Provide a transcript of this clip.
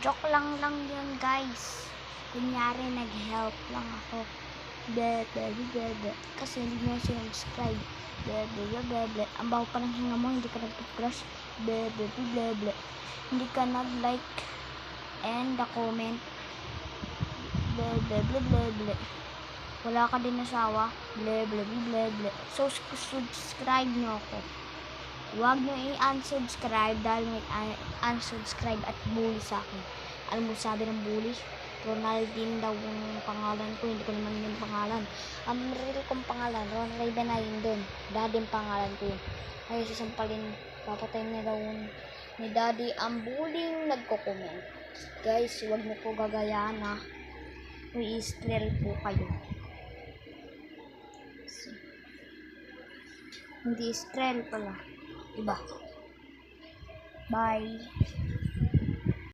Joke lang yun guys. Kunyari nag-help lang ako. Bebe. Kasi hindi nyo sinubscribe. Bebe. Ang baho pa ng hinga mo, hindi ka nag-brush. Bebe. Hindi ka nag-like and the comment. Bebe. Wala ka din asawa. Bebe. So, subscribe nyo ako. Huwag nyo i-unsubscribe dahil may unsubscribe at bully sa akin. Alam mo sabi ng bully? Ronaldin daw yung pangalan ko, hindi ko naman yung pangalan. Ang real kong pangalan, Ronald Benayin din. Daddy pangalan ko yun. Ay, sasampalin, papatayin na daw ni Daddy ang bullying nagko-comment. Guys, huwag nyo po gagayaan ha. I-strel po kayo. Hindi strel pala. Diba? Bye.